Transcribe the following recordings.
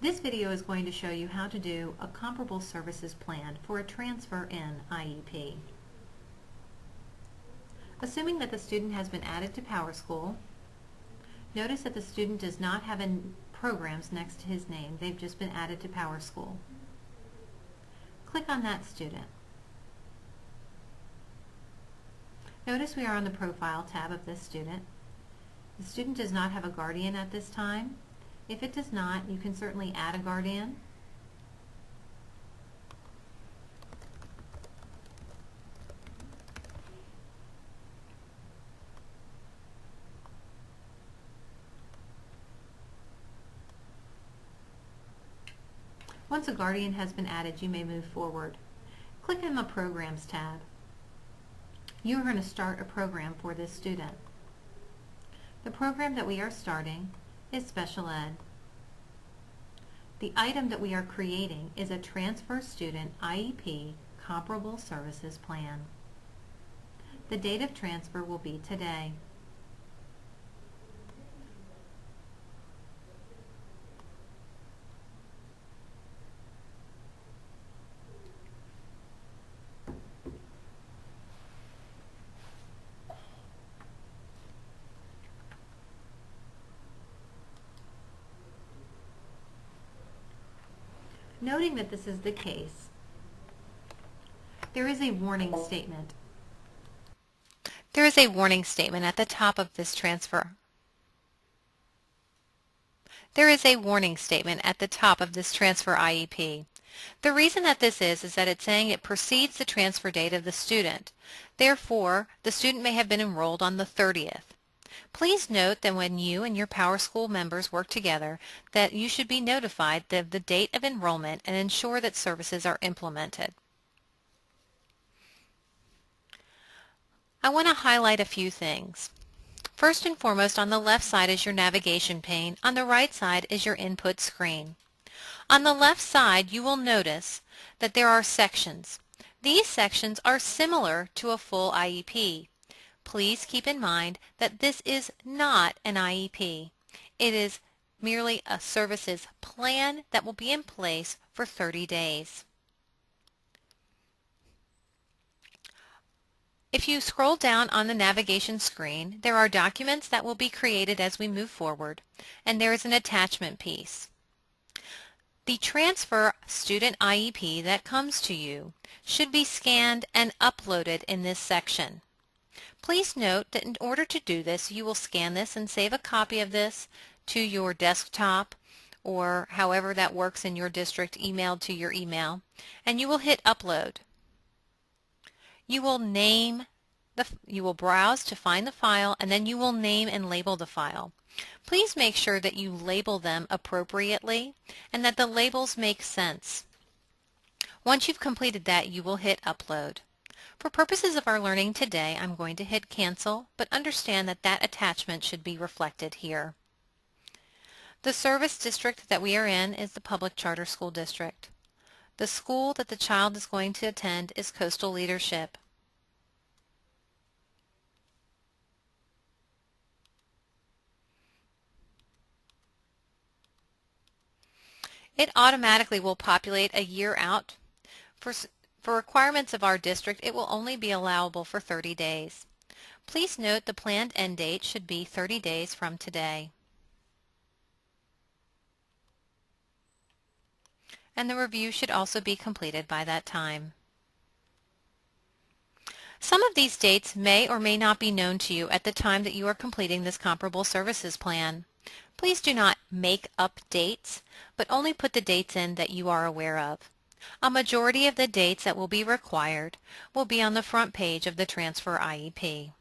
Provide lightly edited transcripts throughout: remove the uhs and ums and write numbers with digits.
This video is going to show you how to do a comparable services plan for a transfer in IEP. Assuming that the student has been added to PowerSchool, notice that the student does not have any programs next to his name. They've just been added to PowerSchool. Click on that student. Notice we are on the Profile tab of this student. The student does not have a guardian at this time. If it does not, you can certainly add a guardian. Once a guardian has been added, you may move forward. Click in the Programs tab. You are going to start a program for this student. The program that we are starting is Special Ed. The item that we are creating is a Transfer Student IEP Comparable Services Plan. The date of transfer will be today. Noting that this is the case, there is a warning statement. There is a warning statement at the top of this transfer. There is a warning statement at the top of this transfer IEP. The reason that this is that it's saying it precedes the transfer date of the student. Therefore, the student may have been enrolled on the 30th. Please note that when you and your PowerSchool members work together, that you should be notified of the date of enrollment and ensure that services are implemented. I want to highlight a few things. First and foremost, on the left side is your navigation pane. On the right side is your input screen. On the left side, you will notice that there are sections. These sections are similar to a full IEP. Please keep in mind that this is not an IEP. It is merely a services plan that will be in place for 30 days. If you scroll down on the navigation screen, there are documents that will be created as we move forward, and there is an attachment piece. The transfer student IEP that comes to you should be scanned and uploaded in this section. Please note that in order to do this, you will scan this and save a copy of this to your desktop or however that works in your district, emailed to your email, and you will hit upload. You will browse to find the file, and then you will name and label the file. Please make sure that you label them appropriately and that the labels make sense. Once you've completed that, you will hit upload. For purposes of our learning today, I'm going to hit cancel, but understand that that attachment should be reflected here. The service district that we are in is the public charter school district. The school that the child is going to attend is Coastal Leadership. It automatically will populate a year out. For requirements of our district, it will only be allowable for 30 days. Please note the planned end date should be 30 days from today. And the review should also be completed by that time. Some of these dates may or may not be known to you at the time that you are completing this comparable services plan. Please do not make up dates, but only put the dates in that you are aware of. A majority of the dates that will be required will be on the front page of the Transfer IEP.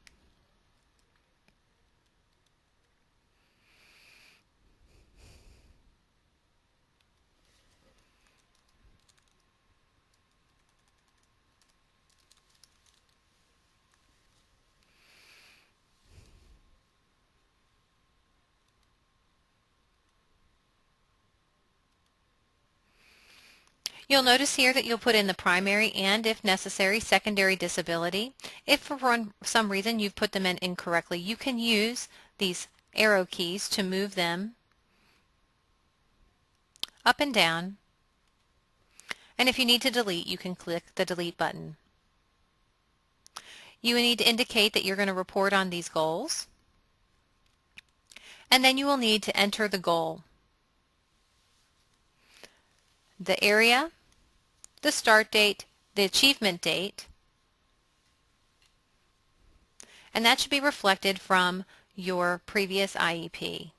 You'll notice here that you'll put in the primary and, if necessary, secondary disability. If for some reason you've put them in incorrectly, you can use these arrow keys to move them up and down, and if you need to delete, you can click the delete button. You need to indicate that you're going to report on these goals, and then you will need to enter the goal, the area, the start date, the achievement date, and that should be reflected from your previous IEP.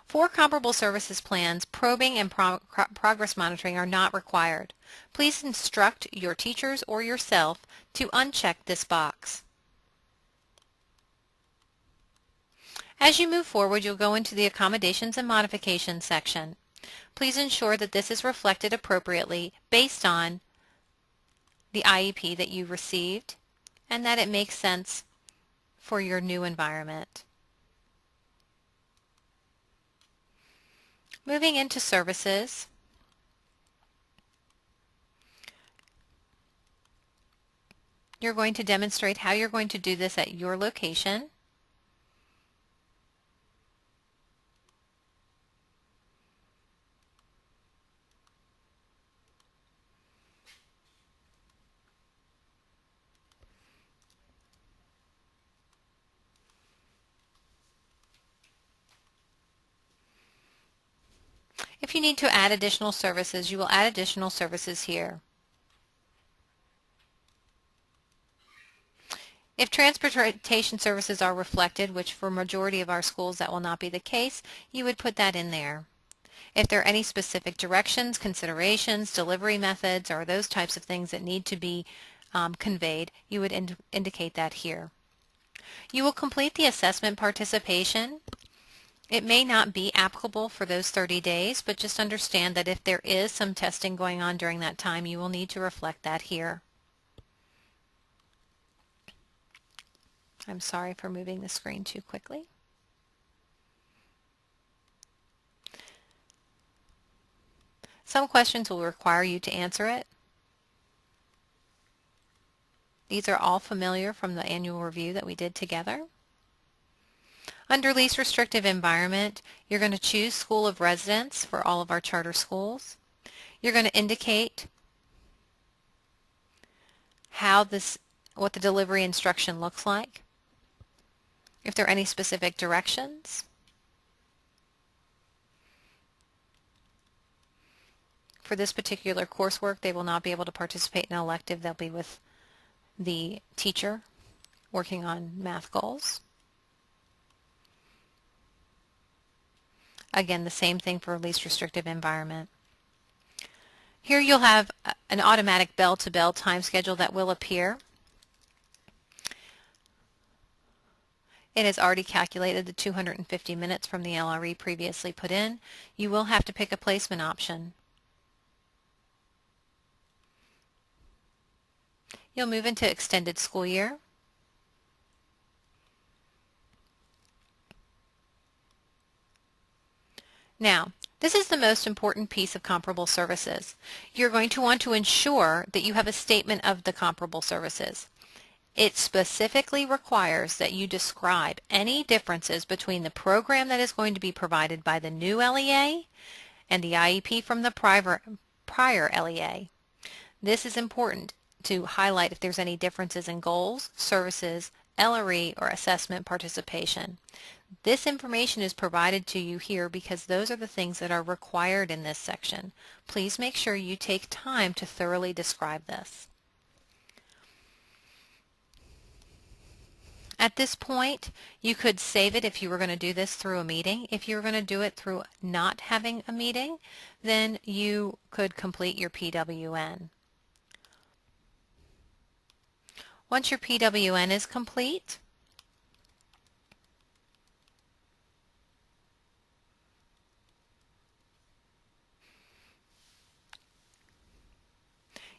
For comparable services plans, probing and progress monitoring are not required. Please instruct your teachers or yourself to uncheck this box. As you move forward, you'll go into the Accommodations and Modifications section. Please ensure that this is reflected appropriately based on the IEP that you received and that it makes sense for your new environment. Moving into services, you're going to demonstrate how you're going to do this at your location. If you need to add additional services, you will add additional services here. If transportation services are reflected, which for a majority of our schools that will not be the case, you would put that in there. If there are any specific directions, considerations, delivery methods, or those types of things that need to be conveyed, you would indicate that here. You will complete the assessment participation. It may not be applicable for those 30 days, but just understand that if there is some testing going on during that time, you will need to reflect that here. I'm sorry for moving the screen too quickly. Some questions will require you to answer it. These are all familiar from the annual review that we did together. Under Lease Restrictive Environment, you're going to choose School of Residence for all of our charter schools. You're going to indicate what the delivery instruction looks like, if there are any specific directions. For this particular coursework, they will not be able to participate in an elective. They'll be with the teacher working on math goals. Again, the same thing for Least Restrictive Environment. Here you'll have an automatic bell-to-bell time schedule that will appear. It has already calculated the 250 minutes from the LRE previously put in. You will have to pick a placement option. You'll move into extended school year. Now, this is the most important piece of comparable services. You're going to want to ensure that you have a statement of the comparable services. It specifically requires that you describe any differences between the program that is going to be provided by the new LEA and the IEP from the prior LEA. This is important to highlight if there's any differences in goals, services, LRE, or assessment participation. This information is provided to you here because those are the things that are required in this section. Please make sure you take time to thoroughly describe this. At this point, you could save it if you were going to do this through a meeting. If you were going to do it through not having a meeting, then you could complete your PWN. Once your PWN is complete,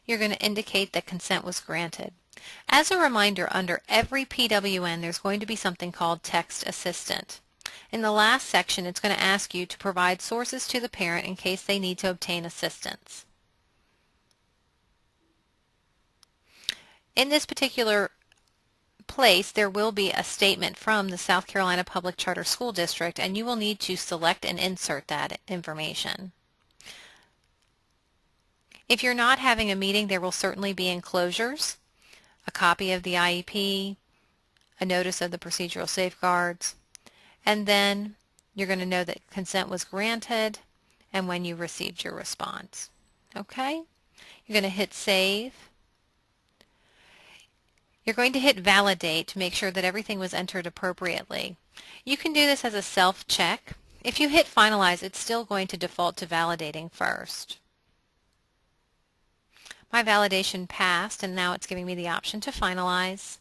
you're going to indicate that consent was granted. As a reminder, under every PWN, there's going to be something called Text Assistant. In the last section, it's going to ask you to provide sources to the parent in case they need to obtain assistance. In this particular place, there will be a statement from the South Carolina Public Charter School District, and you will need to select and insert that information. If you're not having a meeting, there will certainly be enclosures, a copy of the IEP, a notice of the procedural safeguards, and then you're going to know that consent was granted and when you received your response. Okay? You're going to hit save. You're going to hit validate to make sure that everything was entered appropriately. You can do this as a self-check. If you hit finalize, it's still going to default to validating first. My validation passed, and now it's giving me the option to finalize.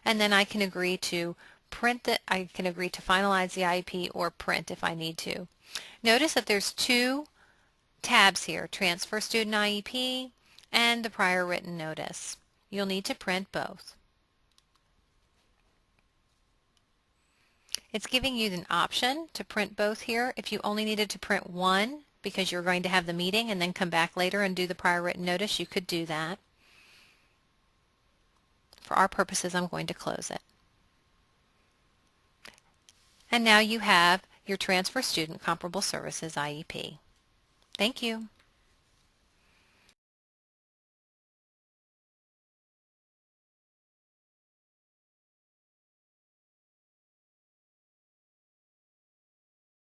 And then I can agree to print it. I can agree to finalize the IEP or print if I need to. Notice that there's two tabs here, Transfer Student IEP and the Prior Written Notice. You'll need to print both. It's giving you an option to print both here. If you only needed to print one because you're going to have the meeting and then come back later and do the prior written notice, you could do that. For our purposes, I'm going to close it. And now you have your Transfer Student Comparable Services IEP. Thank you.